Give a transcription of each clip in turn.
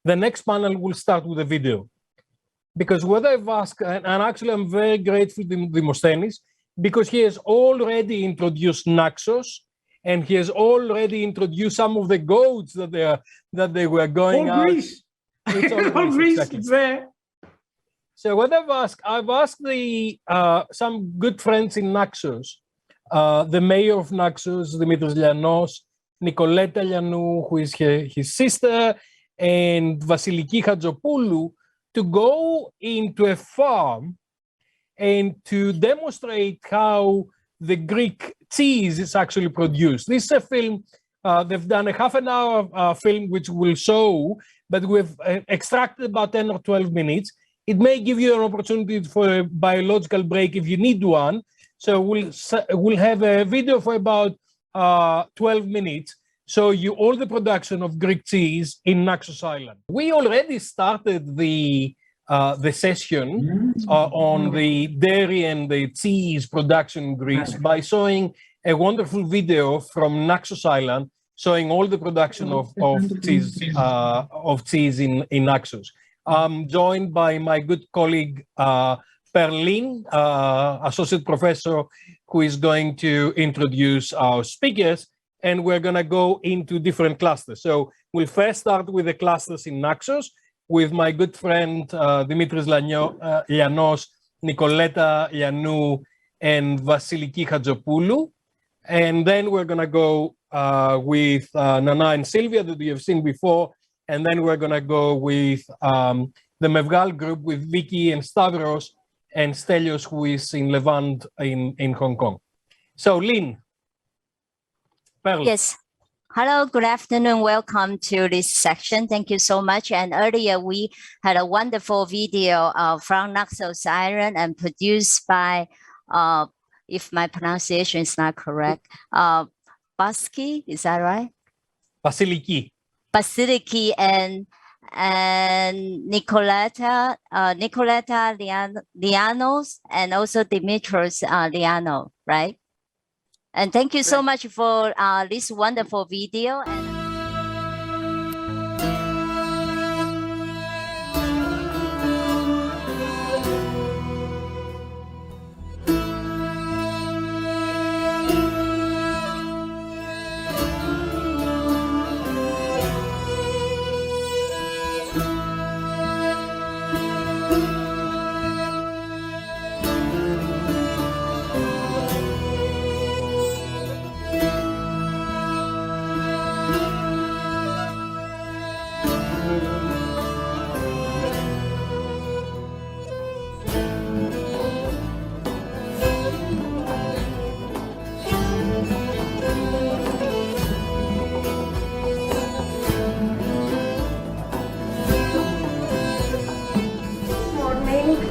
the next panel will start with a video. Because what I've asked, and actually I'm very grateful to Demosthenis, because he has already introduced Naxos, and he has already introduced some of the goats that they were going out. Greece. It's all Greece, exactly. There. So what I've asked some good friends in Naxos, the mayor of Naxos, Dimitris Lianos, Nicoleta Lianou, who is his sister, and Vasiliki Hadzopoulou, to go into a farm and to demonstrate how the Greek cheese is actually produced. This is a film, they've done a half an hour film which will show, but we've extracted about 10 or 12 minutes. It may give you an opportunity for a biological break if you need one. So we'll have a video for about 12 minutes, show you all the production of Greek cheese in Naxos Island. We already started the session on the dairy and the cheese production in Greece by showing a wonderful video from Naxos Island, showing all the production of cheese in Naxos. I'm joined by my good colleague Perlin, associate professor, who is going to introduce our speakers, and we're going to go into different clusters. So we'll first start with the clusters in Naxos with my good friend Dimitris Lianos, Nicoleta Lianou, and Vasiliki Hadzopoulou. And then we're going to go with Nana and Sylvia that we have seen before. And then we're going to go with the Mevgal group with Vicky and Stavros and Stelios, who is in Levant in Hong Kong. So, Lynn. Pearl. Yes. Hello, good afternoon. Welcome to this section. Thank you so much. And earlier we had a wonderful video from Naxos Island and produced by, if my pronunciation is not correct, Baski, is that right? Vasiliki. Vasiliki and Nicoleta Lianos, and also Dimitris Lianou, right? And thank you so much for this wonderful video.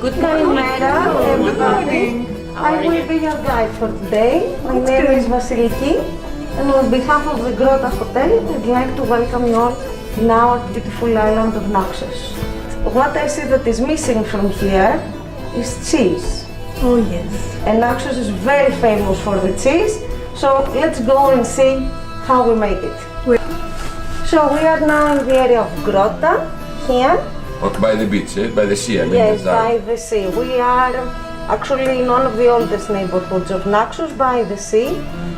Good morning, everybody. I will be your guide for today. My name is Vasiliki, and on behalf of the Grota Hotel, I'd like to welcome you all in our beautiful island of Naxos. What I see that is missing from here is cheese. Oh yes. And Naxos is very famous for the cheese, so let's go and see how we make it. So we are now in the area of Grota, here. By the beach, by the sea, I mean. Yes, by the sea. We are actually in one of the oldest neighborhoods of Naxos, by the sea,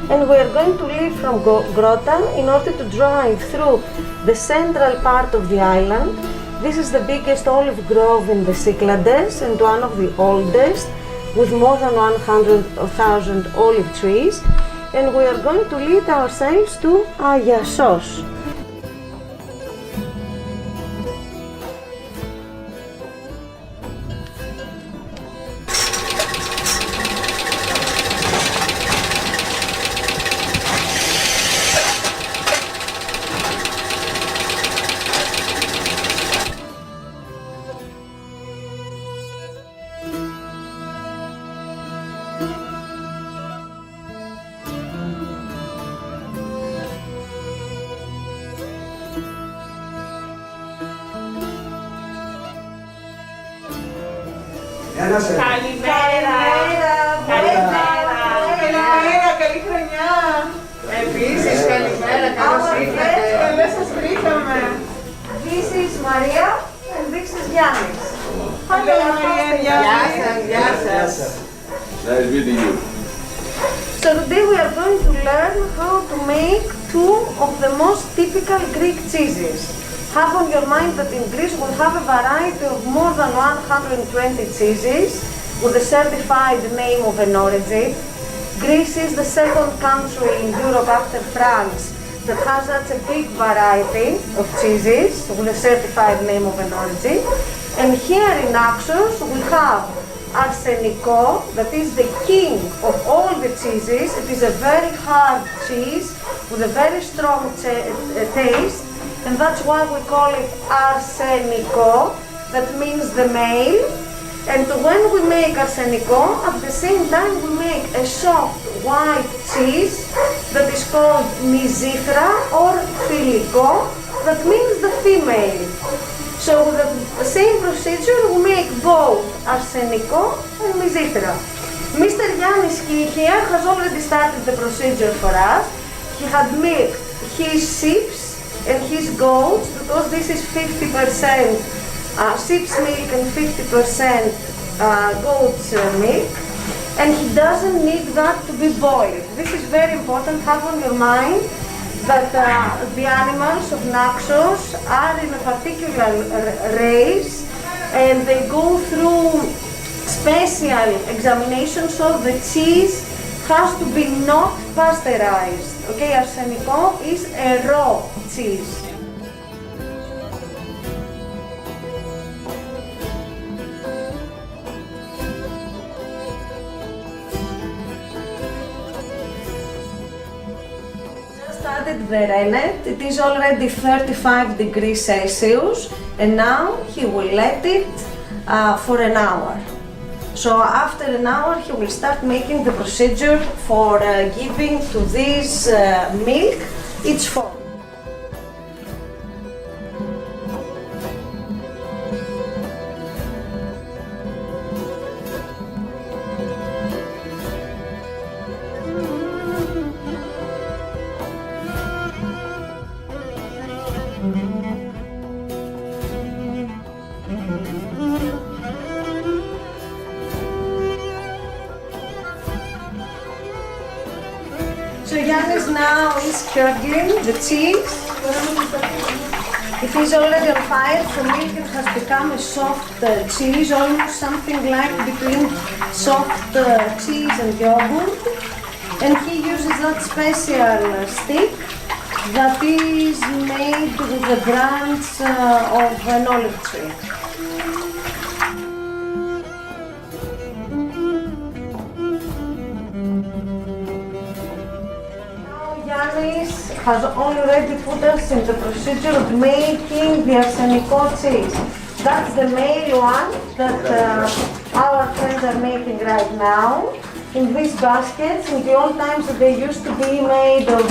and we are going to leave from Grota in order to drive through the central part of the island. This is the biggest olive grove in the Cyclades and one of the oldest, with more than 100,000 olive trees, and we are going to lead ourselves to Ayasos. Καλημέρα. Καλημέρα, καλή χρονιά. Επίσης, καλημέρα, καλώς ήρθατε. Καλώς σας βρήκαμε. this is Maria and this is Yannis. Hello, Maria. Yes. Nice meeting you. So today we are going to learn how to make two of the most typical Greek cheeses. Have on your mind that in Greece we have a variety of more than 120 cheeses with a certified name of an origin. Greece is the second country in Europe after France that has such a big variety of cheeses with a certified name of an origin. And here in Naxos we have Arseniko, that is the king of all the cheeses. It is a very hard cheese with a very strong taste, and that's why we call it Arseniko, that means the male. And when we make Arseniko, at the same time we make a soft white cheese that is called Myzithra or Filiko, that means the female. So with the same procedure we make both Arseniko and Myzithra. Mr. Yannis here has already started the procedure for us. He had milked his sheep and his goats, because this is 50% sheep's milk and 50% goat's milk, and he doesn't need that to be boiled. This is very important. Have on your mind that the animals of Naxos are in a particular race and they go through special examination, so the cheese has to be not pasteurized. Okay, Arseniko is a raw cheese. Added the rennet. It is already 35 degrees Celsius, and now he will let it for an hour. So after an hour he will start making the procedure for giving to this milk its form. So Yannis now is curdling the cheese. It is already on fire. The milk has become a soft cheese, almost something like between soft cheese and yogurt. And he uses that special stick that is made with the branch of an olive tree. Yannis has already put us in the procedure of making the Arseniko cheese. That's the male one that our friends are making right now in these baskets. In the old times they used to be made of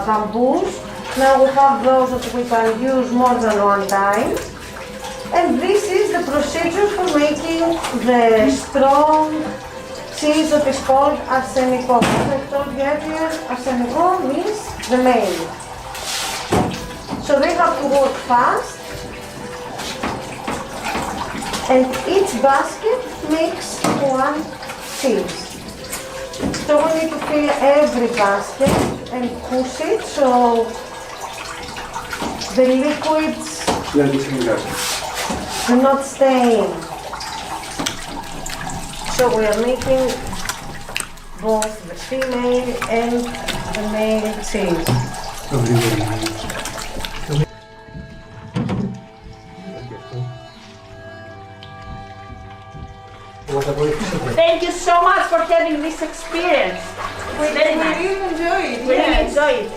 bamboos. Now we have those that we can use more than one time. And this is the procedure for making the strong cheese that is called Arseniko. As I told you earlier, Arseniko means the male. So they have to work fast, and each basket makes one cheese. So we need to fill every basket and push it so the liquids do not stain. So we are making both the female and the male cheese. Thank you so much for having this experience. We really enjoy it. We really enjoy it.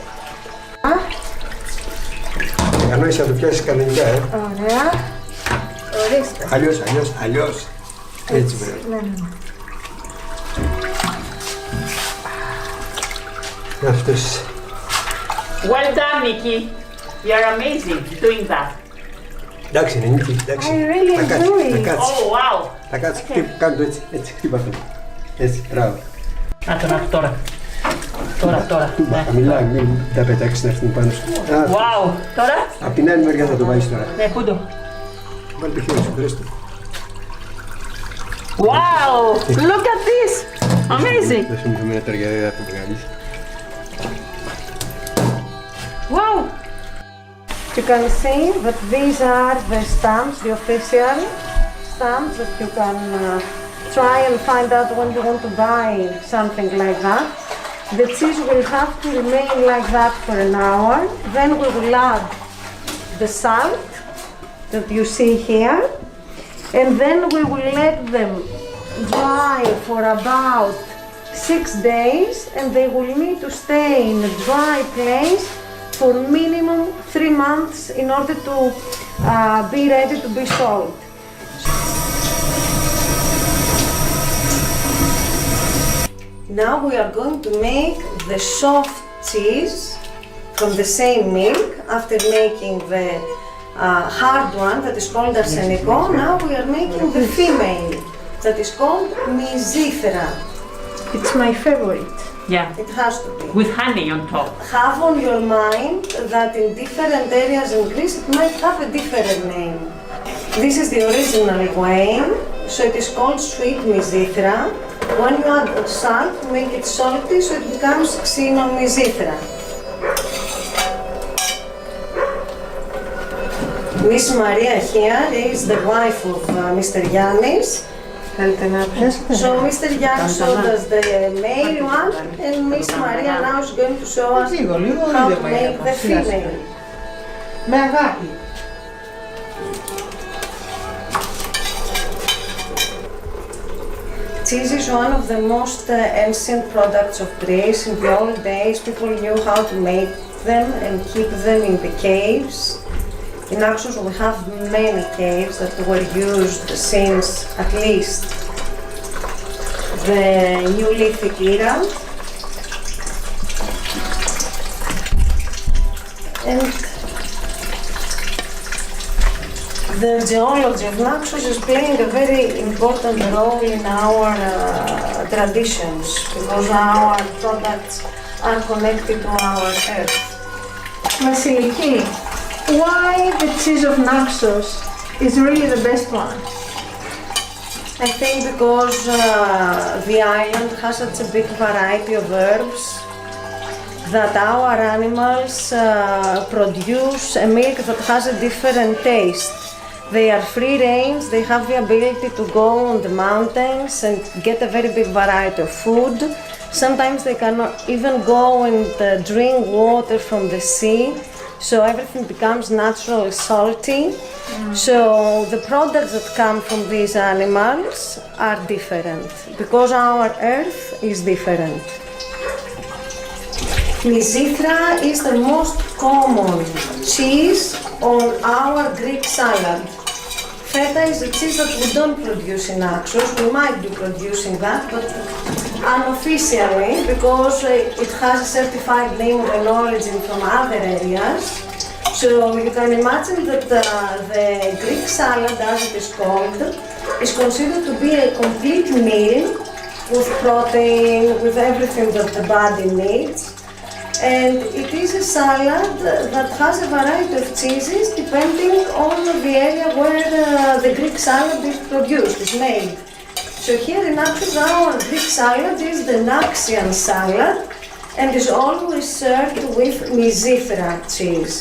Κανόνισα να το πιάσεις κανονικά, Ωραία. Ορίστε. Αλλιώς. Έτσι βέβαια. Αυτός. Well done, Nikki. You're amazing doing that. Εντάξει, είναι Νίκη, εντάξει. I really enjoy it. Να κάτσεις. Oh, wow. Να κάτσεις, κάνε το έτσι, χτύπα το. Έτσι, μπράβο. Να τον τώρα. Τώρα. Ναι. Χαμηλά, μην τα πετάξεις να έρθουν πάνω σου. Wow. Τώρα. Απ' την άλλη μεριά θα το βάλεις τώρα. Ναι, πού το. Βάλει το χέρι σου, δες το. Wow. Look at this. Amazing. Δεν σου μιλούμε τώρα γιατί δεν θα το βγάλεις. Wow. You can see that these are the stamps, the official stamps that you can try and find out when you want to buy something like that. The cheese will have to remain like that for an hour. Then we will add the salt that you see here. And then we will let them dry for about 6 days, and they will need to stay in a dry place for minimum 3 months in order to be ready to be sold. Now we are going to make the soft cheese from the same milk after making the hard one that is called Arseniko. Now we are making the female that is called Myzithra. It's my favorite. Yeah. It has to be. With honey on top. Have on your mind that in different areas in Greece it might have a different name. This is the original way, so it is called sweet Myzithra. When you add salt, make it salty so it becomes Xeno Myzithra. Miss Maria here is the wife of Mr. Yannis. So Mr. Yannis showed us the male one, and Miss Maria now is going to show us how to make the female. Με αγάπη. Cheese is one of the most ancient products of Greece. In the old days, people knew how to make them and keep them in the caves. In Naxos, we have many caves that were used since at least the Neolithic era. And the geology of Naxos is playing a very important role in our traditions because our products are connected to our earth. Βασιλική, why the cheese of Naxos is really the best one? I think because the island has such a big variety of herbs that our animals produce a milk that has a different taste. They are free range, they have the ability to go on the mountains and get a very big variety of food. Sometimes they cannot even go and drink water from the sea, so everything becomes naturally salty. So the products that come from these animals are different because our earth is different. Myzithra is the most common cheese on our Greek salad. Feta is a cheese that we don't produce in Naxos. We might be producing that, but unofficially because it has a certified name and origin from other areas. So you can imagine that the Greek salad, as it is called, is considered to be a complete meal with protein, with everything that the body needs. And it is a salad that has a variety of cheeses depending on the area where the Greek salad is produced, is made. So here in Naxos, our Greek salad is the Naxian salad and is always served with Myzithra cheese.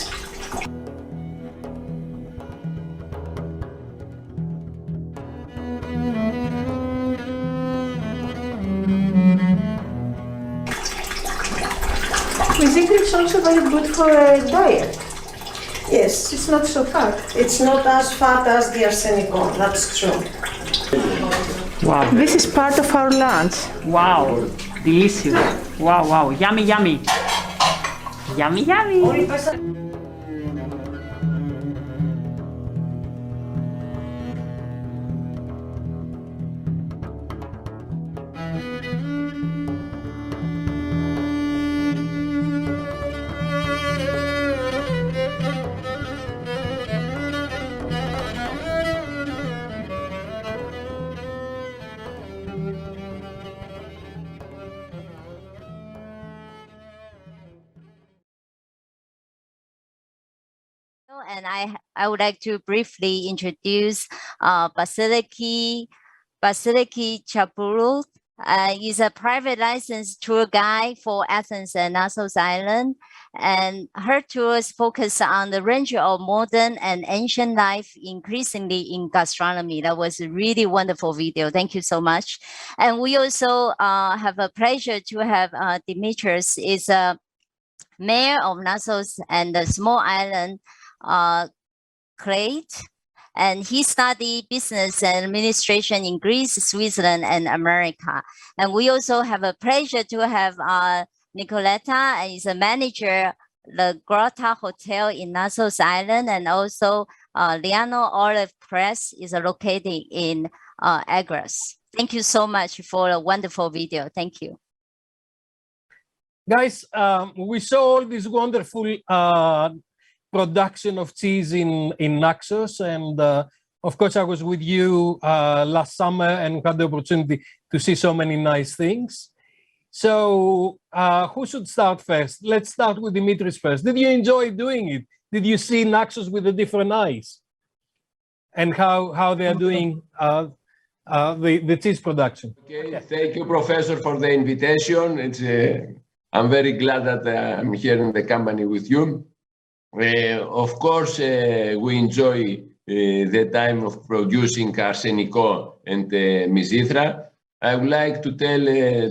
Myzithra is also very good for a diet. Yes, It's not so fat. it's not as fat as the Arseniko, that's true. Wow. This is part of our lunch. Wow. Delicious. Wow, wow. Yummy, yummy. Yummy, yummy. and I would like to briefly introduce Basiliki Chapurut. Is a private licensed tour guide for Athens and Naxos Island, and her tours focus on the range of modern and ancient life, increasingly in gastronomy. That was a really wonderful video. Thank you so much. And we also have a pleasure to have Dimitris is a mayor of Naxos and the small island Crete. And he studied business and administration in Greece, Switzerland, and America. And we also have a pleasure to have Nicoletta, and is a manager the Grotta Hotel in Naxos Island, and also Liano Olive Press is located in Agras. Thank you so much for a wonderful video. Thank you. Guys, we saw all this wonderful production of cheese in Naxos, and of course I was with you last summer and had the opportunity to see so many nice things. So who should start first? Let's start with Dimitris first. Did you enjoy doing it? Did you see Naxos with a different eyes? And how they are doing the cheese production? Okay, thank you, Professor, for the invitation. It's I'm very glad that I'm here in the company with you. Of course, we enjoy the time of producing Arseniko and Myzithra. I would like to tell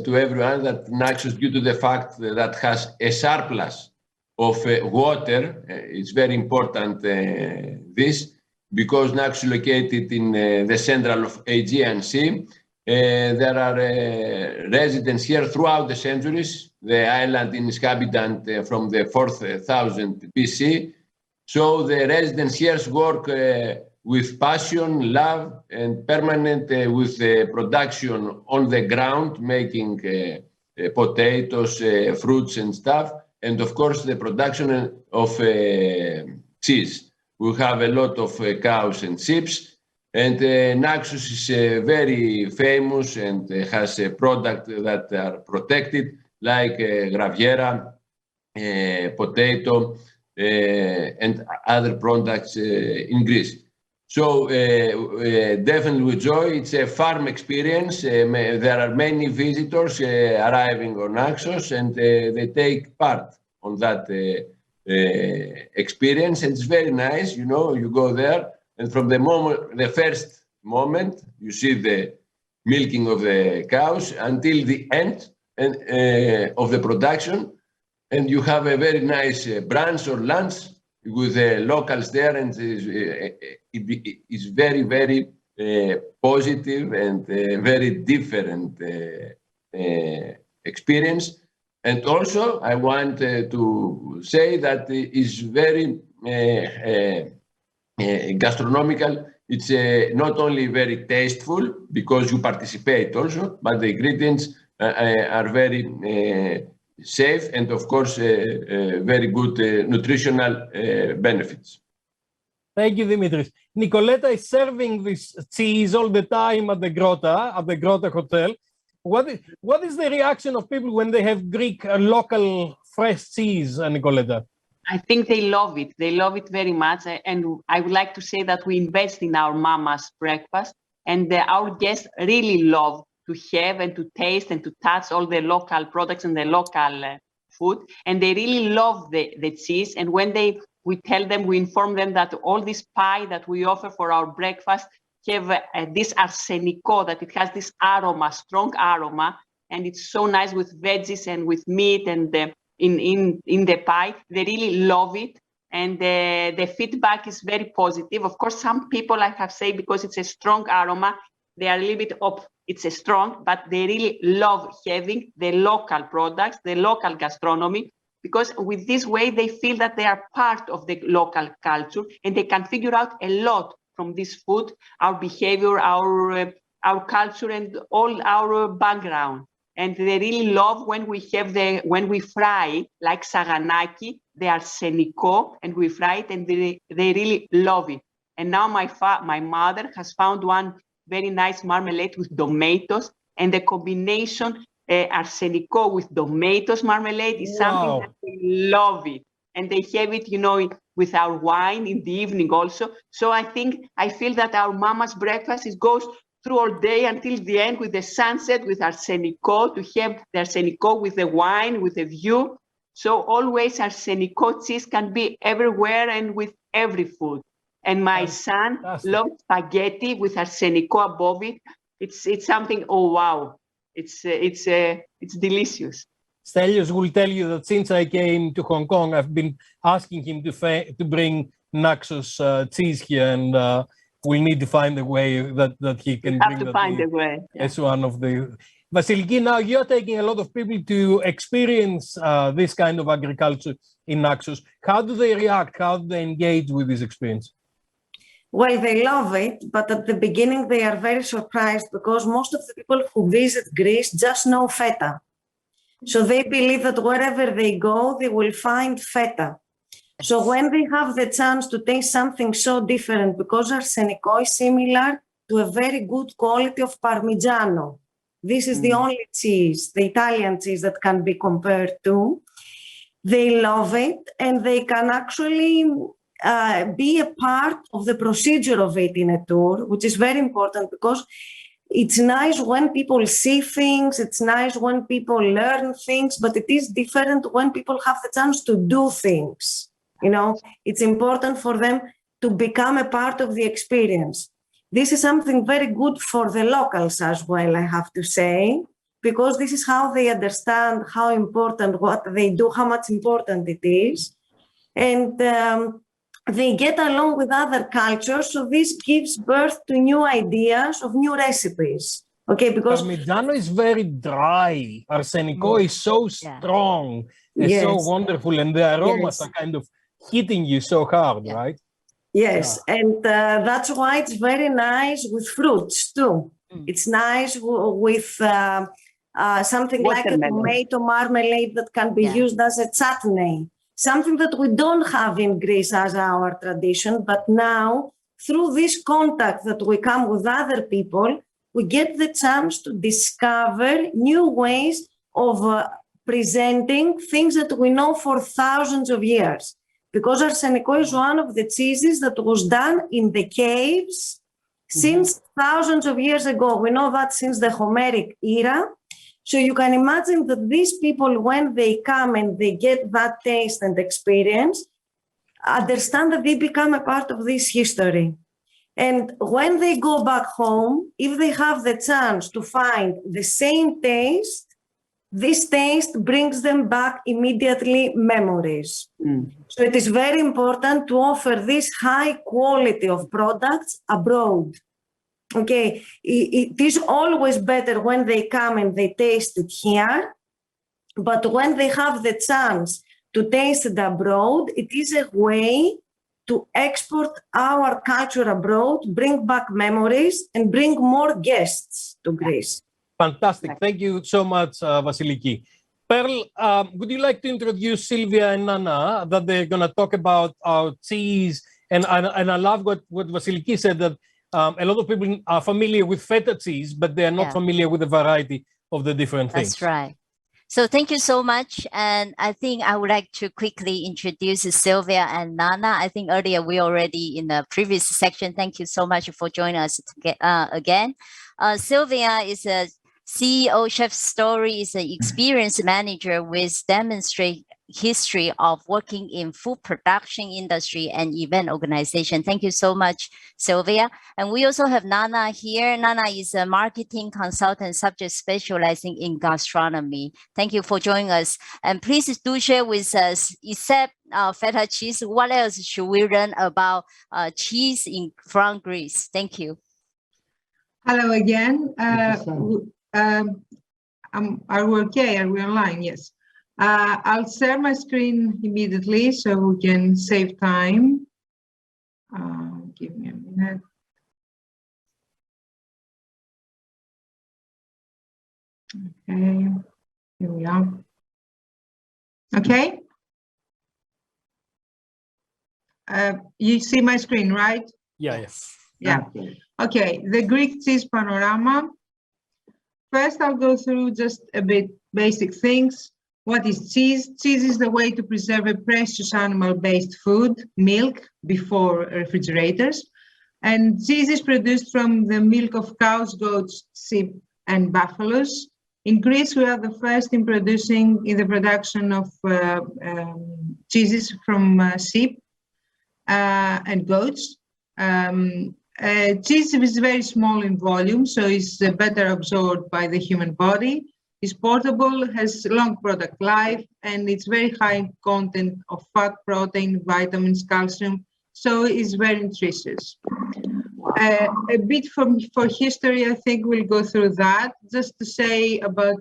to everyone that Naxos, due to the fact that has a surplus of water, it's very important this, because Naxos is located in the central of Aegean Sea. There are residents here throughout the centuries. The island is inhabitant from the 4000 BC. So the residents here work with passion, love, and permanent with the production on the ground, making potatoes, fruits and stuff, and of course the production of cheese. We have a lot of cows and sheep, and Naxos is very famous and has a product that are protected, like Graviera, potato, and other products in Greece. So definitely we enjoy. It's a farm experience. There are many visitors arriving on Naxos, and they take part on that experience. And it's very nice, you know, you go there, and from the moment, the first moment, you see the milking of the cows until the end of the production, and you have a very nice brunch or lunch with the locals there, and it's very, very positive and very different experience. And also, I want to say that it's very gastronomical. It's not only very tasteful because you participate also, but the ingredients are very safe and, of course, very good nutritional benefits. Thank you, Dimitris. Nicoletta is serving this cheese all the time at the Grotta Hotel. What is the reaction of people when they have Greek local fresh cheese, Nicoletta? I think they love it. They love it very much. And I would like to say that we invest in our mama's breakfast, and our guests really love to have and to taste and to touch all the local products and the local food. And they really love the cheese. And when we tell them, we inform them that all this pie that we offer for our breakfast have this Arseniko, that it has this aroma, strong aroma, and it's so nice with veggies and with meat and in the pie. They really love it, and the feedback is very positive. Of course, some people, I have said, because it's a strong aroma, they are a little bit it's a strong, but they really love having the local products, the local gastronomy, because with this way they feel that they are part of the local culture, and they can figure out a lot from this food, our behavior, our culture, and all our background. And they really love when we fry, like saganaki, the arseniko, and we fry it, and they really love it. And now my mother has found one very nice marmalade with tomatoes, and the combination arseniko with tomatoes marmalade is something that we love it. and they have it, you know, with our wine in the evening also. So I feel that our mama's breakfast goes through all day until the end with the sunset, with Arseniko, to have the Arseniko with the wine, with the view. So always Arseniko cheese can be everywhere and with every food. And my son loves spaghetti with Arseniko above it. It's something, oh wow, it's delicious. Stelios will tell you that since I came to Hong Kong, I've been asking him to bring Naxos cheese here, and we need to find a way that he can bring that. Find a way. Yeah. It's one of the. Vasiliki, now you're taking a lot of people to experience this kind of agriculture in Naxos. How do they react? How do they engage with this experience? Well, they love it, but at the beginning they are very surprised because most of the people who visit Greece just know Feta. So they believe that wherever they go, they will find Feta. So when they have the chance to taste something so different, because Arseniko is similar to a very good quality of Parmigiano. This is the only cheese, the Italian cheese, that can be compared to. They love it, and they can actually be a part of the procedure of it in a tour, which is very important because it's nice when people see things, it's nice when people learn things, but it is different when people have the chance to do things. You know, it's important for them to become a part of the experience. This is something very good for the locals as well, I have to say, because this is how they understand how important what they do, how much important it is. And they get along with other cultures, so this gives birth to new ideas of new recipes. Okay, because Parmigiano is very dry. Arseniko is so strong. It's so wonderful, and the aromas are kind of hitting you so hard, right? Yes, and that's why it's very nice with fruits too. It's nice with something like a tomato marmalade that can be used as a chutney. Something that we don't have in Greece as our tradition, but now through this contact that we come with other people, we get the chance to discover new ways of presenting things that we know for thousands of years. Because Arseniko is one of the cheeses that was done in the caves since thousands of years ago. We know that since the Homeric era. So you can imagine that these people, when they come and they get that taste and experience, understand that they become a part of this history. And when they go back home, if they have the chance to find the same taste, this taste brings them back immediately memories. So it is very important to offer this high quality of products abroad. Okay, it is always better when they come and they taste it here, but when they have the chance to taste it abroad, it is a way to export our culture abroad, bring back memories, and bring more guests to Greece. Fantastic. Thank you so much, Vasiliki. Pearl, would you like to introduce Sylvia and Nana, that they're going to talk about our cheese? And I love what Vasiliki said, that a lot of people are familiar with feta cheese, but they are not familiar with the variety of the different things. That's right. So thank you so much. And I think I would like to quickly introduce Sylvia and Nana. I think earlier we already in the previous section. Thank you so much for joining us again. Sylvia is a CEO. Chef Story is an experienced manager with demonstrate history of working in food production industry and event organization. Thank you so much, Sylvia. And we also have Nana here. Nana is a marketing consultant subject specializing in gastronomy. Thank you for joining us. And please do share with us, except feta cheese, what else should we learn about cheese from Greece? Thank you. Hello again. Are we okay? Are we online? Yes. I'll share my screen immediately so we can save time. Give me a minute. Okay, here we are. Okay. You see my screen, right? Yeah, yes. Yeah. Okay, the Greek cheese panorama. First, I'll go through just a bit basic things. What is cheese? Cheese is the way to preserve a precious animal-based food, milk, before refrigerators. And cheese is produced from the milk of cows, goats, sheep, and buffaloes. In Greece, we are the first in the production of cheeses from sheep and goats. Cheese is very small in volume, so it's better absorbed by the human body. It's portable, has long product life, and it's very high content of fat, protein, vitamins, calcium, so it's very nutritious. A bit for history, I think we'll go through that. Just to say about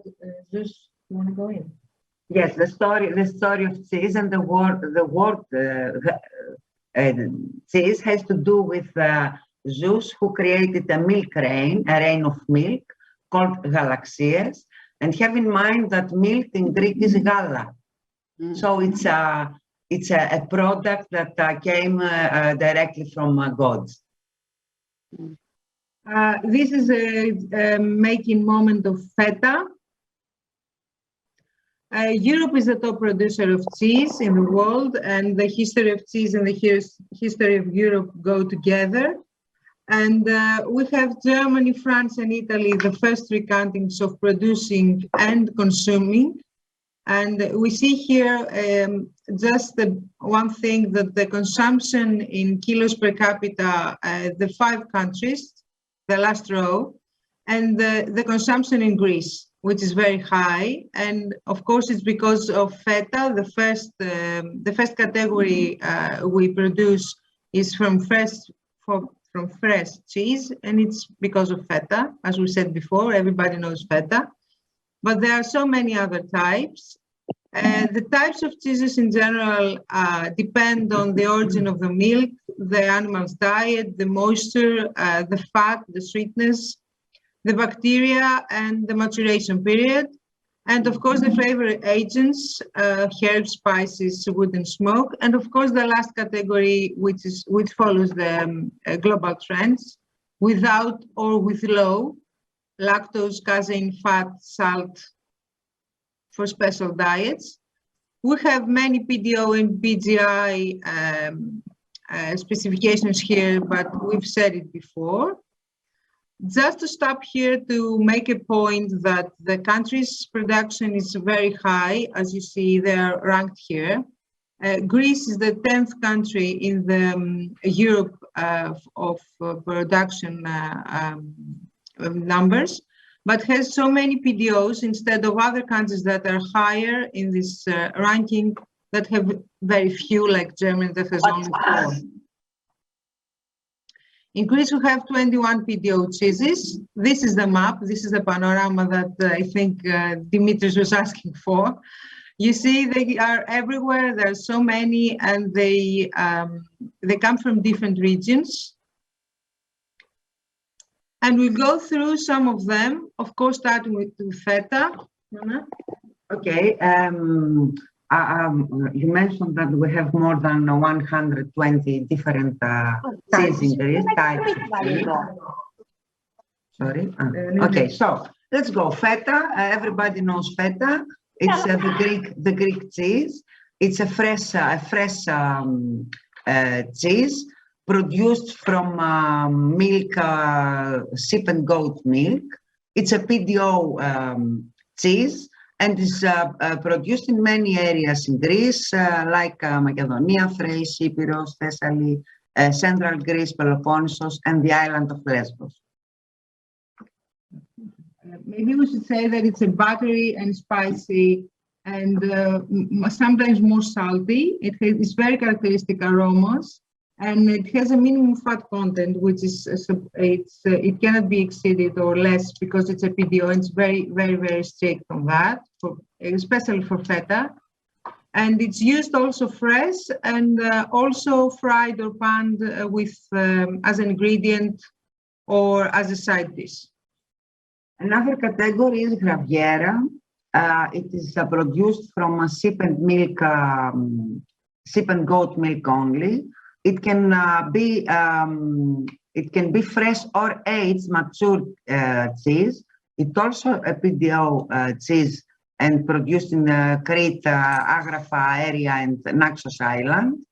this, you want to go in? Yes, the story of cheese and the word cheese has to do with Zeus, who created a rain of milk called Galaxias. And have in mind that milk in Greek is gala. So it's a product that came directly from gods. This is a making moment of feta. Europe is the top producer of cheese in the world, and the history of cheese and the history of Europe go together. And we have Germany, France, and Italy, the first three countries of producing and consuming. And we see here just one thing, that the consumption in kilos per capita, the 5 countries, the last row, and the consumption in Greece, which is very high. And of course, it's because of feta. The first category we produce is from fresh cheese, and it's because of feta. As we said before, everybody knows feta, but there are so many other types. The types of cheeses in general depend on the origin of the milk, the animal's diet, the moisture, the fat, the sweetness, the bacteria, and the maturation period. And of course, the flavor agents, herbs, spices, wood, and smoke. And of course, the last category, which follows the global trends, without or with low lactose, casein, fat, salt for special diets. We have many PDO and BGI specifications here, but we've said it before. Just to stop here to make a point that the country's production is very high. As you see, they're ranked here. Greece is the 10th country in the Europe of production numbers, but has so many PDOs instead of other countries that are higher in this ranking that have very few, like Germany that has only 4. In Greece, we have 21 PDO cheeses. This is the map. This is the panorama that I think Dimitris was asking for. You see, they are everywhere. There are so many, and they come from different regions. And we'll go through some of them, of course, starting with Feta. Okay. You mentioned that we have more than 120 different cheese in Greece, types of cheese. Sorry. Okay, so let's go. Feta. Everybody knows feta. It's the Greek cheese. It's a fresh cheese produced from milk, sheep and goat milk. It's a PDO cheese. And is produced in many areas in Greece, like Macedonia, Thrace, Epirus, Thessaly, Central Greece, Peloponnesus, and the island of Lesbos. Maybe we should say that it's a buttery and spicy, and sometimes more salty. It has very characteristic aromas, and it has a minimum fat content, which is it cannot be exceeded or less because it's a PDO. And it's very, very, very strict on that, especially for feta. And it's used also fresh and also fried or panned with as an ingredient or as a side dish. Another category is Graviera. It is produced from sheep and milk, sheep and goat milk only. It can be fresh or aged matured cheese. It's also a PDO cheese and produced in Crete, Agrafa area and Naxos Island.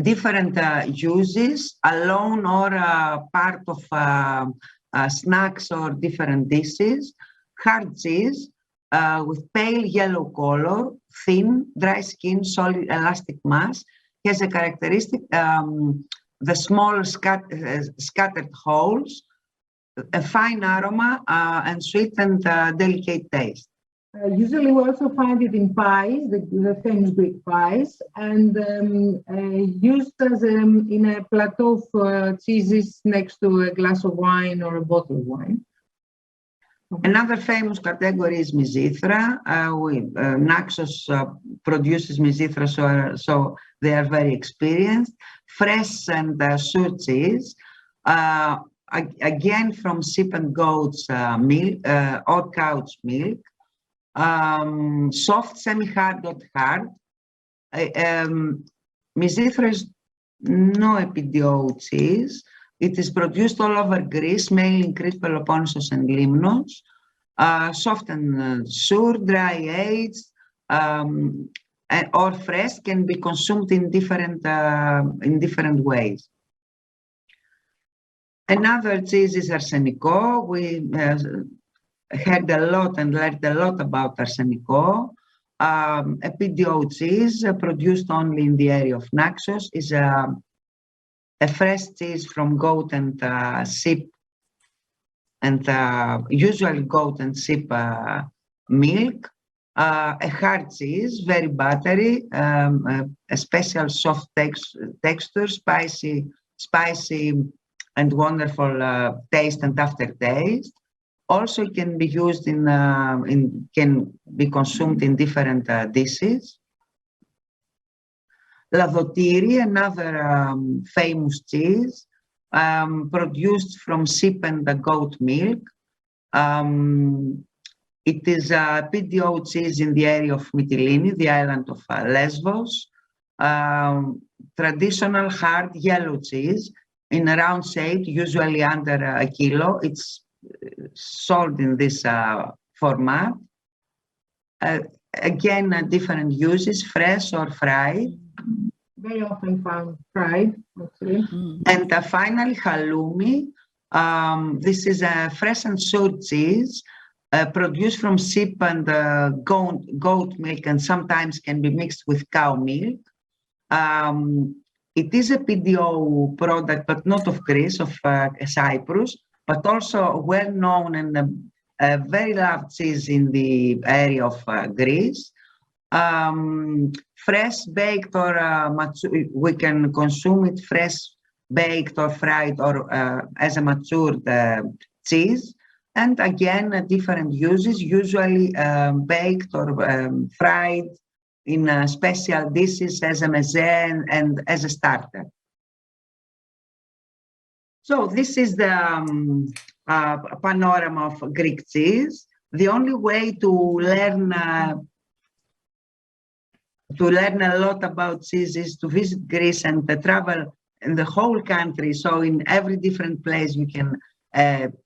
Different uses, alone or part of snacks or different dishes. Hard cheese with pale yellow color, thin, dry skin, solid elastic mass, has a characteristic, the small scattered holes, a fine aroma, and sweet and delicate taste. Usually we also find it in pies, the famous Greek pies, and used as in a plateau of cheeses next to a glass of wine or a bottle of wine. Another famous category is Myzithra. Naxos produces Myzithra, so they are very experienced. Fresh and sour cheese, again from sheep and goats milk or cow's milk. Soft, semi-hard, not hard. Myzithra is no EPDO cheese. It is produced all over Greece, mainly in Crete, Peloponnesus and Limnos. Soft and sour, dry aged, or fresh, can be consumed in different ways. Another cheese is Arseniko. We heard a lot and learned a lot about Arseniko. EPDO cheese produced only in the area of Naxos is a fresh cheese from goat and sheep, and usually goat and sheep milk. A hard cheese, very buttery, a special soft texture, spicy and wonderful taste and aftertaste. Also can be used can be consumed in different dishes. Ladotiri, another famous cheese, produced from sheep and goat milk. It is a PDO cheese in the area of Mytilene, the island of Lesbos. Traditional hard yellow cheese in a round shape, usually under a kilo. It's sold in this format. Again, different uses, fresh or fried. Very often found fried, actually. And finally, Haloumi. This is a fresh and sour cheese produced from sheep and goat milk, and sometimes can be mixed with cow milk. It is a PDO product, but not of Greece, of Cyprus, but also well known and a very loved cheese in the area of Greece. Fresh, baked, or we can consume it fresh, baked, or fried, or as a matured cheese. And again, different uses, usually baked or fried in special dishes as a meze and as a starter. So this is the panorama of Greek cheese. The only way to learn a lot about cheese is to visit Greece and travel in the whole country. So in every different place you can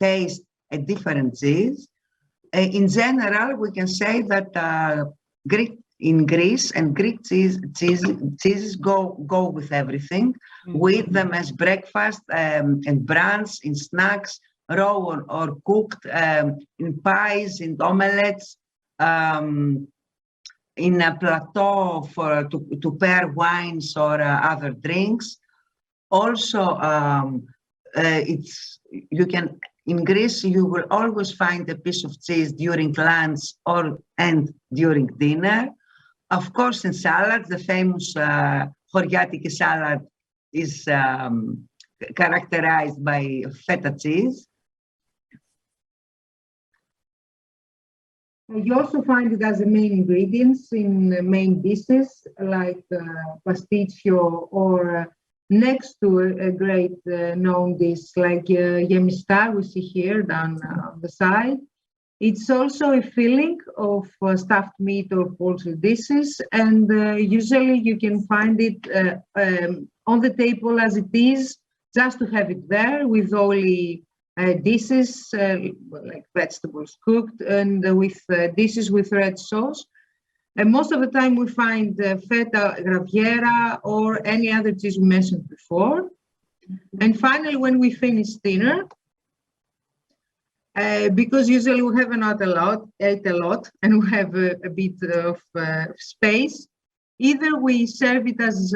taste a different cheese. In general, we can say that in Greece and Greek cheeses go with everything. We eat them as breakfast and brunch, in snacks, raw or cooked, in pies, in omelettes, in a plateau to pair wines or other drinks. Also, in Greece, you will always find a piece of cheese during lunch and during dinner. Of course, in salads, the famous Choriatiki salad is characterized by feta cheese. You also find it as the main ingredients in main dishes like pasticcio, or next to a great known dish like yemistar, we see here down the side. It's also a filling of stuffed meat or poultry dishes, and usually you can find it on the table as it is, just to have it there with only dishes like vegetables cooked and with dishes with red sauce. And most of the time we find Feta, Graviera, or any other cheese we mentioned before. And finally, when we finish dinner, because usually we have not ate a lot, and we have a bit of space, either we serve it as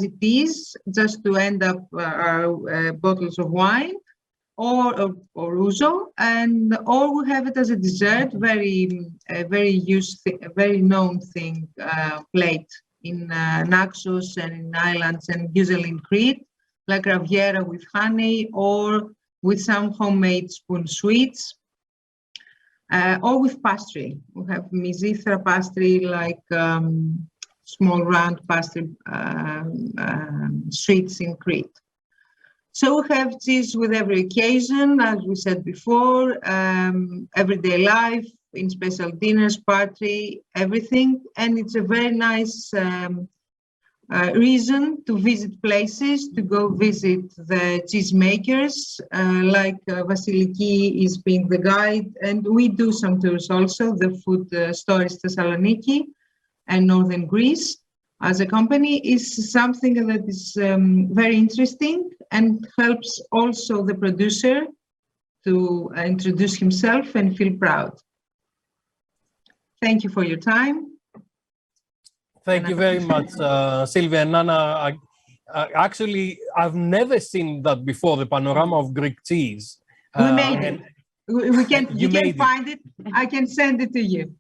it is, just to end up our bottles of wine, or ouzo, or we have it as a dessert, very known thing, plate in Naxos and in islands, and usually in Crete, like Graviera with honey, or with some homemade spoon sweets, or with pastry. We have Myzithra pastry, like small round pastry sweets in Crete. So we have cheese with every occasion, as we said before, everyday life, in special dinners, party, everything. And it's a very nice reason to visit places, to go visit the cheese makers, like Vasiliki is being the guide. And we do some tours also, the food stories Thessaloniki and Northern Greece. As a company is something that is very interesting and helps also the producer to introduce himself and feel proud. Thank you for your time. Thank you very much, Sylvia and Nana. Actually, I've never seen that before, the panorama of Greek cheese. We made it. You can find it. I can send it to you.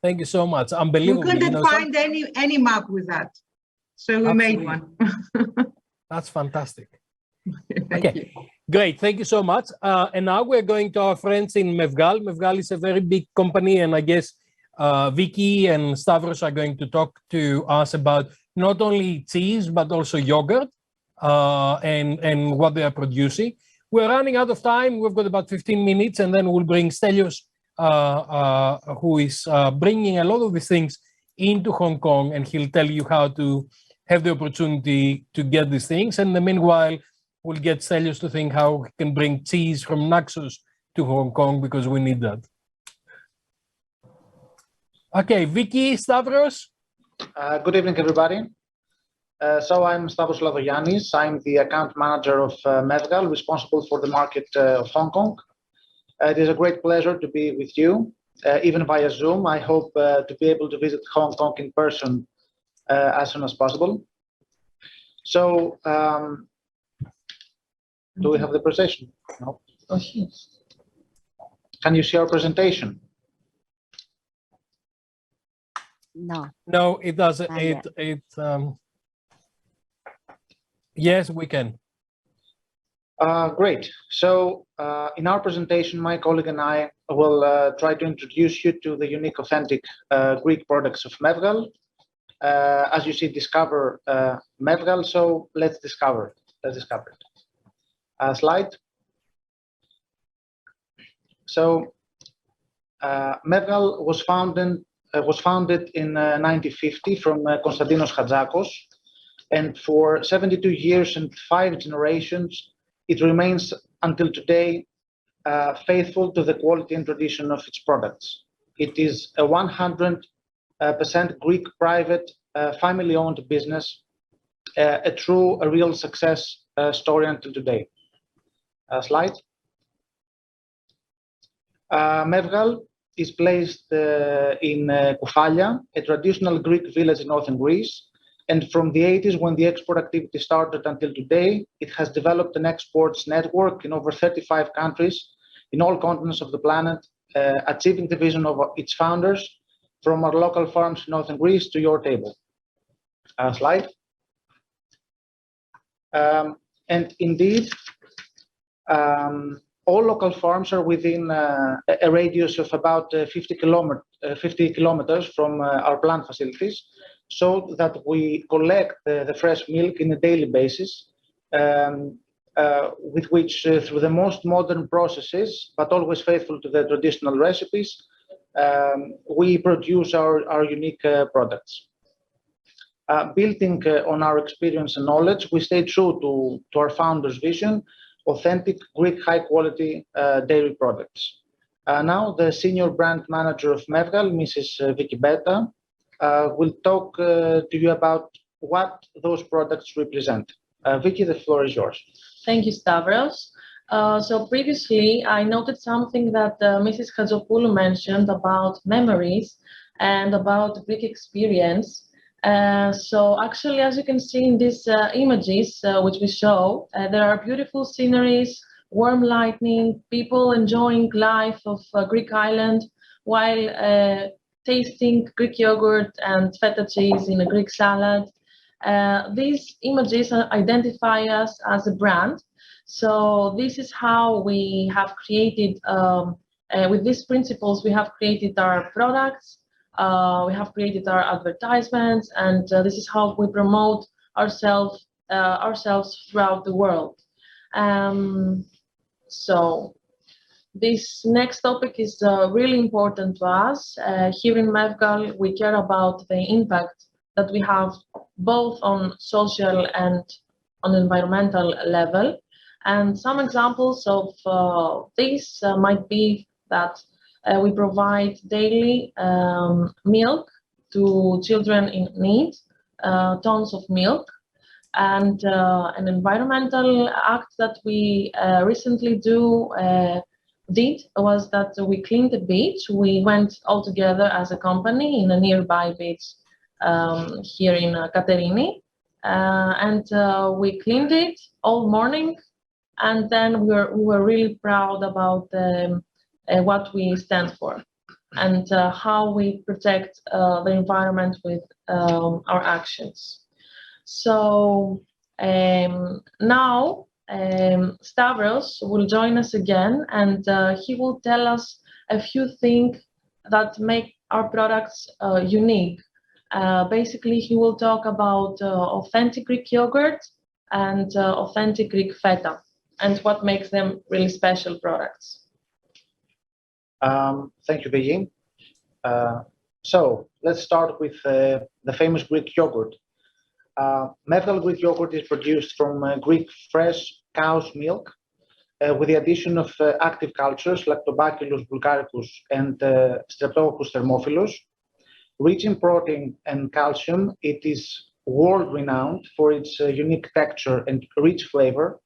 Thank you so much. Unbelievable. We couldn't find any map with that, so we made one. That's fantastic. Thank you. Great. Thank you so much. And now we're going to our friends in Mevgal. Mevgal is a very big company, and I guess Vicky and Stavros are going to talk to us about not only cheese, but also yogurt and what they are producing. We're running out of time. We've got about 15 minutes, and then we'll bring Stelios, who is bringing a lot of these things into Hong Kong, and he'll tell you how to have the opportunity to get these things. And in the meanwhile, we'll get Stelios to think how he can bring cheese from Naxos to Hong Kong, because we need that. Okay, Vicky, Stavros. Good evening, everybody. So I'm Stavros Ladogiannis. I'm the account manager of Mevgal, responsible for the market of Hong Kong. It is a great pleasure to be with you, even via Zoom. I hope to be able to visit Hong Kong in person as soon as possible. So, do we have the presentation? No. Can you see our presentation? No. No, it doesn't. Yes, we can. Great. So in our presentation, my colleague and I will try to introduce you to the unique, authentic Greek products of Mevgal. As you see, discover Mevgal. So let's discover it. Slide. So Mevgal was founded in 1950 from Konstantinos Hatzakos, and for 72 years and 5 generations, it remains until today faithful to the quality and tradition of its products. It is a 100% Greek private family-owned business, a real success story until today. Slide. Mevgal is placed in Koufalia, a traditional Greek village in northern Greece. And from the 80s, when the export activity started until today, it has developed an exports network in over 35 countries in all continents of the planet, achieving the vision of its founders from our local farms in northern Greece to your table. Slide. And indeed, all local farms are within a radius of about 50 kilometers from our plant facilities, so that we collect the fresh milk on a daily basis, with which, through the most modern processes, but always faithful to the traditional recipes, we produce our unique products. Building on our experience and knowledge, we stay true to our founder's vision authentic Greek high-quality dairy products. Now, the Senior Brand Manager of Mevgal, Mrs. Vicky Beta, will talk to you about what those products represent. Vicky, the floor is yours. Thank you, Stavros. So previously, I noted something that Mrs. Hadzopoulou mentioned about memories and about Greek experience. So actually, as you can see in these images which we show, there are beautiful sceneries, warm lighting, people enjoying life of Greek island while tasting Greek yogurt and feta cheese in a Greek salad. These images identify us as a brand. So this is how we have created, with these principles, we have created our products, we have created our advertisements, and this is how we promote ourselves throughout the world. So this next topic is really important to us. Here in Mevgal, we care about the impact that we have both on social and on environmental level. And some examples of this might be that we provide daily milk to children in need, tons of milk. And an environmental act that we recently did was that we cleaned the beach. We went all together as a company in a nearby beach here in Katerini, and we cleaned it all morning. And then we were really proud about what we stand for and how we protect the environment with our actions. So now Stavros will join us again, and he will tell us a few things that make our products unique. Basically, he will talk about authentic Greek yogurt and authentic Greek feta, and what makes them really special products. Thank you, Vicky. So let's start with the famous Greek yogurt. Mevgal Greek yogurt is produced from Greek fresh cow's milk with the addition of active cultures Lactobacillus bulgaricus and Streptococcus thermophilus. Rich in protein and calcium, it is world-renowned for its unique texture and rich flavor,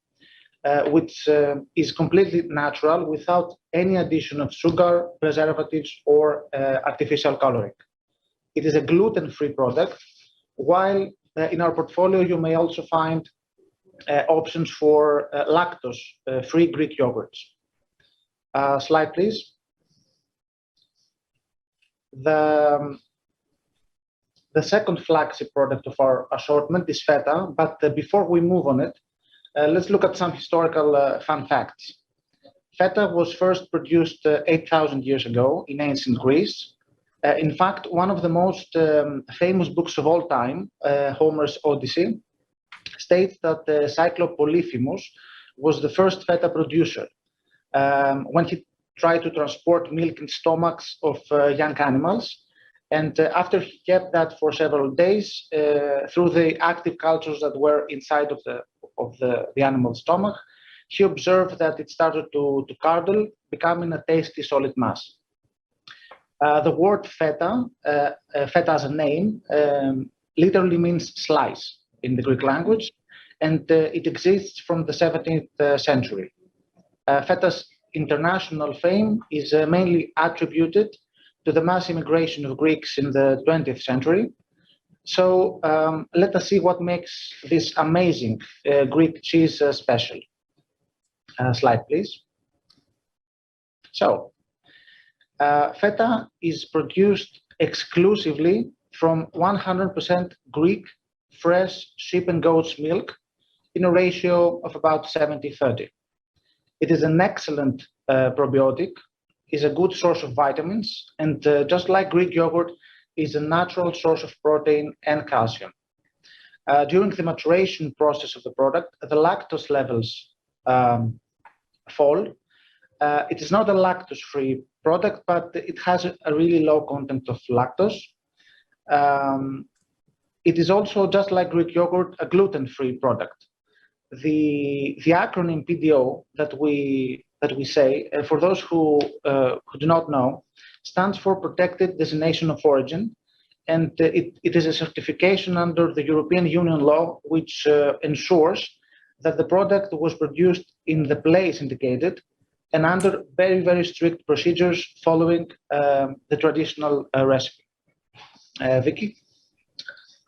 which is completely natural without any addition of sugar, preservatives, or artificial coloring. It is a gluten-free product, while in our portfolio you may also find options for lactose-free Greek yogurts. Slide, please. The second flagship product of our assortment is feta, but before we move on it, let's look at some historical fun facts. Feta was first produced 8,000 years ago in ancient Greece. In fact, one of the most famous books of all time, Homer's Odyssey, states that Cyclops Polyphemus was the first feta producer when he tried to transport milk in stomachs of young animals. And after he kept that for several days, through the active cultures that were inside of the animal's stomach, he observed that it started to curdle, becoming a tasty solid mass. The word feta, feta as a name, literally means slice in the Greek language, and it exists from the 17th century. Feta's international fame is mainly attributed to the mass immigration of Greeks in the 20th century. So let us see what makes this amazing Greek cheese special. Slide, please. So, feta is produced exclusively from 100% Greek fresh sheep and goat's milk in a ratio of about 70-30. It is an excellent probiotic, is a good source of vitamins, and just like Greek yogurt, is a natural source of protein and calcium. During the maturation process of the product, the lactose levels fall. It is not a lactose-free product, but it has a really low content of lactose. It is also, just like Greek yogurt, a gluten-free product. the acronym PDO that we say, for those who do not know, stands for Protected Destination of Origin, and it is a certification under the European Union law which ensures that the product was produced in the place indicated and under very, very strict procedures following the traditional recipe. Vicky?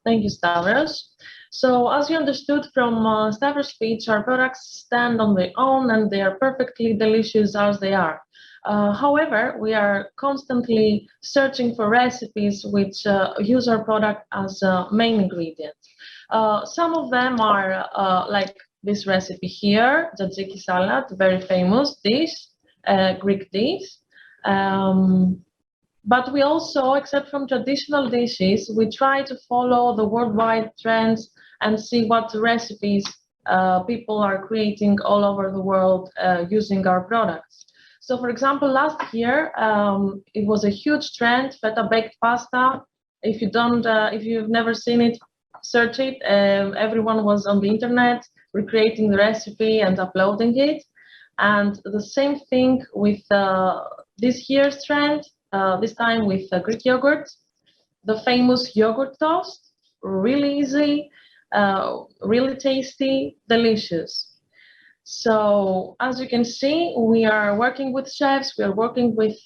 Thank you, Stavros. So as you understood from Stavros' speech, our products stand on their own and they are perfectly delicious as they are. However, we are constantly searching for recipes which use our product as a main ingredient. Some of them are like this recipe here, tzatziki salad, very famous dish, Greek dish. But we also, except from traditional dishes, we try to follow the worldwide trends and see what recipes people are creating all over the world using our products. So, for example, last year it was a huge trend, feta baked pasta. If you've never seen it, search it. Everyone was on the internet recreating the recipe and uploading it. And the same thing with this year's trend. This time with Greek yogurt, the famous yogurt toast, really easy, really tasty, delicious. So as you can see, we are working with chefs, we are working with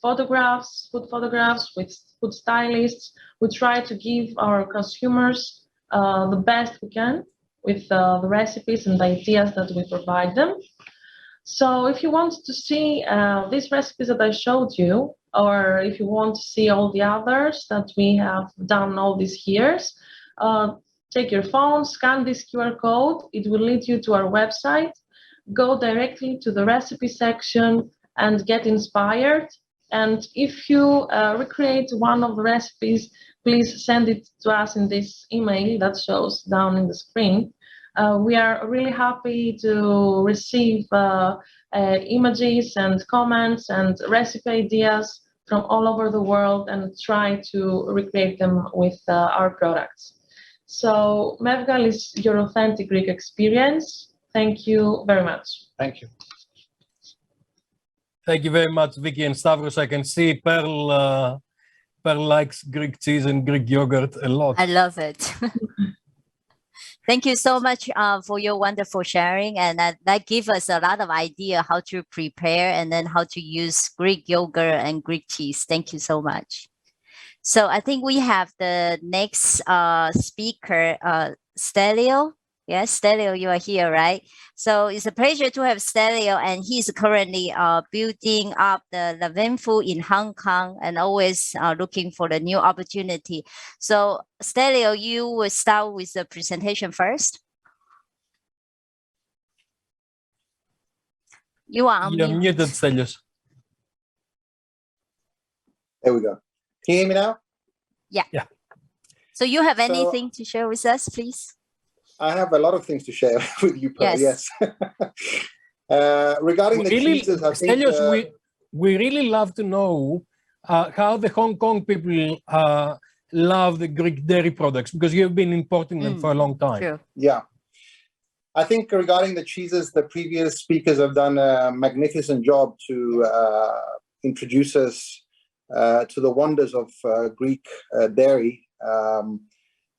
photographs, food photographs, with food stylists. We try to give our consumers the best we can with the recipes and the ideas that we provide them. So if you want to see these recipes that I showed you, or if you want to see all the others that we have done all these years, take your phone, scan this QR code. It will lead you to our website. Go directly to the recipe section and get inspired. And if you recreate one of the recipes, please send it to us in this email that shows down in the screen. We are really happy to receive images and comments and recipe ideas from all over the world and try to recreate them with our products. So Mevgal is your authentic Greek experience. Thank you very much. Thank you. Thank you very much, Vicky and Stavros. I can see Pearl likes Greek cheese and Greek yogurt a lot. I love it. Thank you so much for your wonderful sharing, and that gives us a lot of idea how to prepare and then how to use Greek yogurt and Greek cheese. Thank you so much. So I think we have the next speaker, Stelio. Yes, Stelio, you are here, right? So it's a pleasure to have Stelio, and he's currently building up the Lavin food in Hong Kong and always looking for the new opportunity. So Stelio, you will start with the presentation first. You are You're muted, Stelios. There we go. Can you hear me now? Yeah. So you have anything to share with us, please? I have a lot of things to share with you, Pearl. Yes. Regarding the cheeses, I think... Stelios, we really love to know how the Hong Kong people love the Greek dairy products, because you've been importing them for a long time. Sure. Yeah. I think regarding the cheeses, the previous speakers have done a magnificent job to introduce us to the wonders of Greek dairy.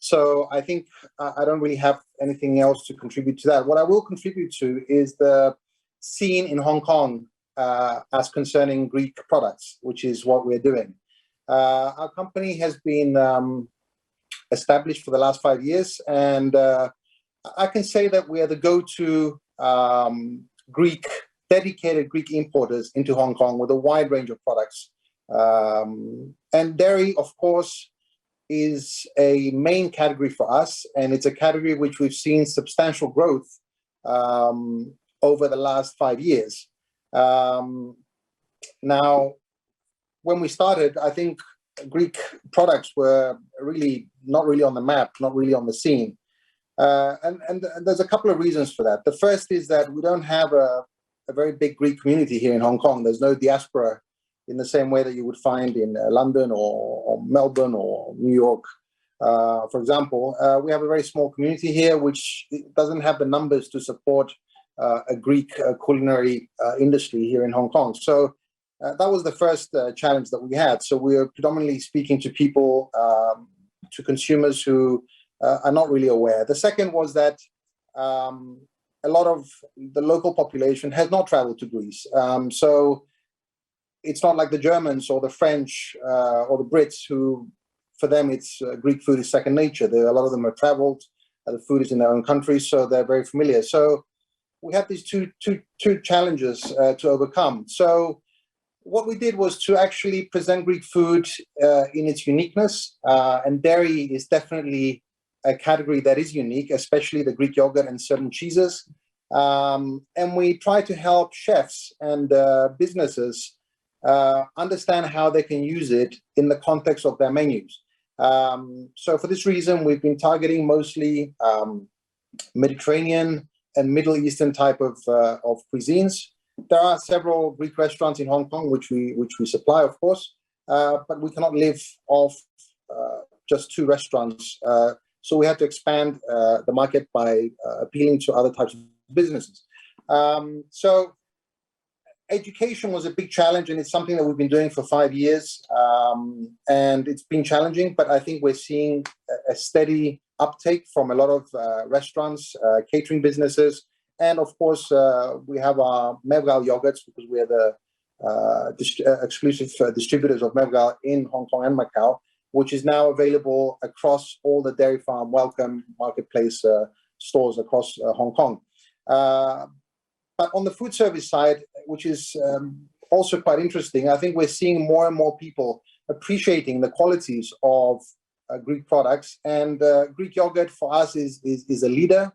So I think I don't really have anything else to contribute to that. What I will contribute to is the scene in Hong Kong as concerning Greek products, which is what we're doing. Our company has been established for the last 5 years, and I can say that we are the go-to dedicated Greek importers into Hong Kong with a wide range of products. And dairy, of course, is a main category for us, and it's a category which we've seen substantial growth over the last 5 years. Now, when we started, I think Greek products were not really on the map, not really on the scene. And there's a couple of reasons for that. The first is that we don't have a very big Greek community here in Hong Kong. There's no diaspora in the same way that you would find in London or Melbourne or New York. For example, we have a very small community here which doesn't have the numbers to support a Greek culinary industry here in Hong Kong. So that was the first challenge that we had. So we were predominantly speaking to people, to consumers who are not really aware. The second was that a lot of the local population has not traveled to Greece. So it's not like the Germans or the French or the Brits who, for them, it's Greek food is second nature. A lot of them have traveled. The food is in their own country, so they're very familiar. So we had these two challenges to overcome. So what we did was to actually present Greek food in its uniqueness, and dairy is definitely a category that is unique, especially the Greek yogurt and certain cheeses. And we try to help chefs and businesses understand how they can use it in the context of their menus. So for this reason, we've been targeting mostly Mediterranean and Middle Eastern type of cuisines. There are several Greek restaurants in Hong Kong which we supply, of course, but we cannot live off just 2 restaurants. So we had to expand the market by appealing to other types of businesses. So education was a big challenge, and it's something that we've been doing for 5 years, and it's been challenging, but I think we're seeing a steady uptake from a lot of restaurants, catering businesses, and of course, we have our Mevgal yogurts because we are the exclusive distributors of Mevgal in Hong Kong and Macau, which is now available across all the Dairy Farm Welcome Marketplace stores across Hong Kong. But on the food service side, which is also quite interesting, I think we're seeing more and more people appreciating the qualities of Greek products. And Greek yogurt for us is a leader.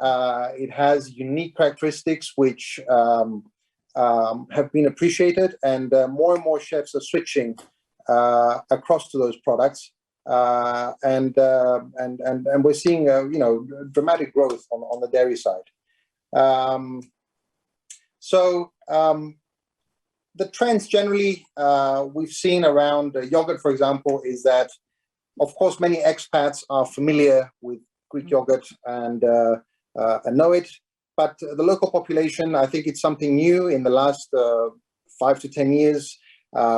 It has unique characteristics which have been appreciated, and more chefs are switching across to those products, and we're seeing dramatic growth on the dairy side. So the trends generally we've seen around yogurt, for example, is that of course many expats are familiar with Greek yogurt and know it, but the local population, I think it's something new in the last 5 to 10 years.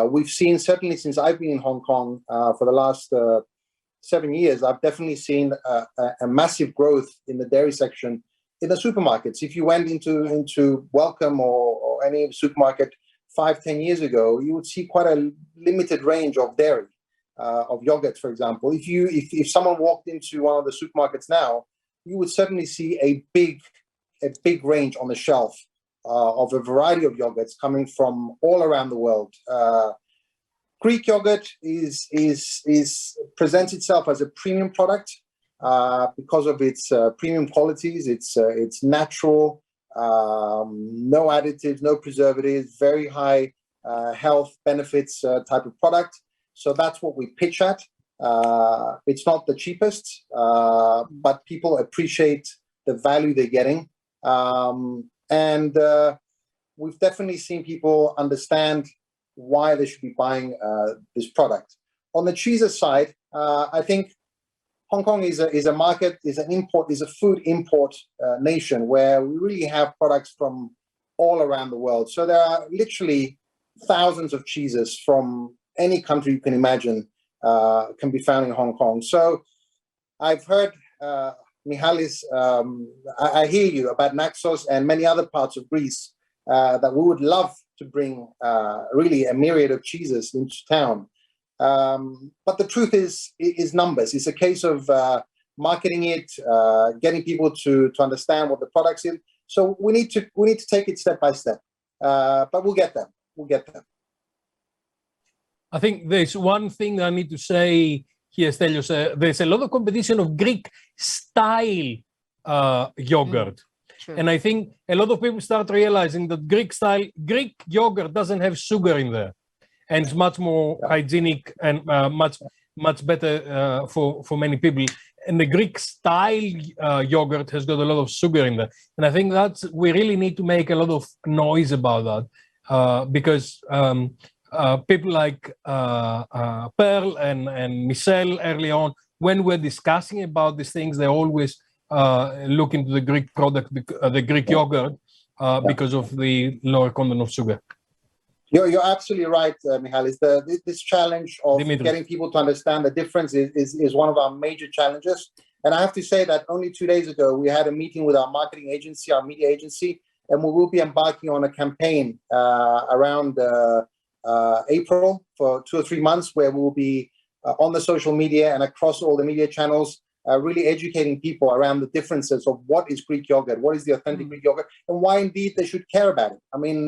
We've seen, certainly since I've been in Hong Kong for the last 7 years, I've definitely seen a massive growth in the dairy section in the supermarkets. If you went into Welcome or any supermarket 5-10 years ago, you would see quite a limited range of dairy, of yogurts, for example. If someone walked into one of the supermarkets now, you would certainly see a big range on the shelf of a variety of yogurts coming from all around the world. Greek yogurt presents itself as a premium product because of its premium qualities. It's natural, no additives, no preservatives, very high health benefits type of product. So that's what we pitch at. It's not the cheapest, but people appreciate the value they're getting. And we've definitely seen people understand why they should be buying this product. On the cheeses side, I think Hong Kong is a market, is a food import nation where we really have products from all around the world. So there are literally thousands of cheeses from any country you can imagine can be found in Hong Kong. So I've heard Michalis, I hear you about Naxos and many other parts of Greece that we would love to bring really a myriad of cheeses into town. But the truth is numbers. It's a case of marketing it, getting people to understand what the product's in. So we need to take it step by step. But we'll get them. We'll get them. I think there's one thing I need to say here, Stelios. There's a lot of competition of Greek style yogurt. True. And I think a lot of people start realizing that Greek yogurt doesn't have sugar in there. And it's much more hygienic and much better for many people. And the Greek style yogurt has got a lot of sugar in there. And I think we really need to make a lot of noise about that because people like Pearl and Michelle early on when we're discussing about these things, they always look into the Greek product, the Greek yogurt, because of the lower content of sugar. You're absolutely right, Michalis. This challenge of Dimitris. getting people to understand the difference is one of our major challenges. And I have to say that only 2 days ago, we had a meeting with our marketing agency, our media agency, and we will be embarking on a campaign around April for 2 or 3 months, where we will be on the social media and across all the media channels, really educating people around the differences of what is Greek yogurt, what is the authentic Greek yogurt, and why indeed they should care about it. I mean,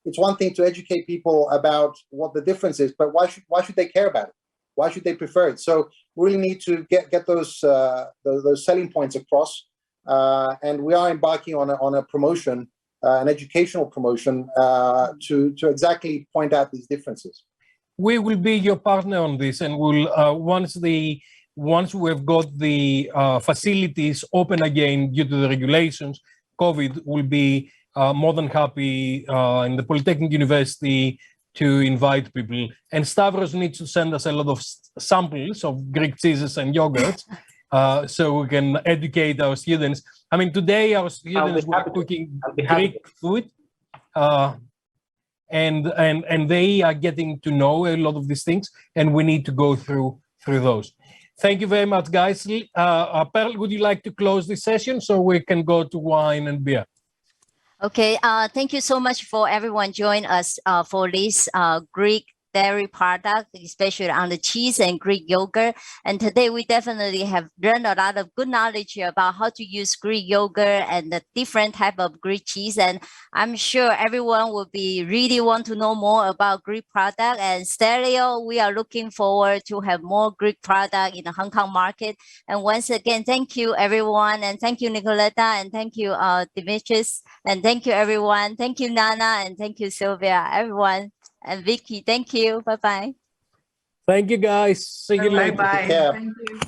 it's one thing to educate people about what the difference is, but why should they care about it? Why should they prefer it? So we really need to get those selling points across, and we are embarking on a promotion, an educational promotion, to exactly point out these differences. We will be your partner on this, and we'll once we've got the facilities open again due to the regulations, COVID, will be more than happy in the Polytechnic University to invite people. And Stavros needs to send us a lot of samples of Greek cheeses and yogurts, so we can educate our students. I mean, today our students were cooking Greek food, and they are getting to know a lot of these things, and we need to go through those. Thank you very much, guys. Pearl, would you like to close this session so we can go to wine and beer? Okay, thank you so much for everyone joining us for this Greek dairy product, especially on the cheese and Greek yogurt. And today we definitely have learned a lot of good knowledge about how to use Greek yogurt and the different type of Greek cheese. And I'm sure everyone will be really want to know more about Greek product. And Stereo, we are looking forward to have more Greek product in the Hong Kong market. And once again, thank you everyone, and thank you Nicoletta, and thank you Dimitris, and thank you everyone. Thank you Nana, and thank you Sylvia, everyone. And Vicky, thank you. Bye-bye. Thank you, guys. See you later. Bye-bye. Yeah. Thank you.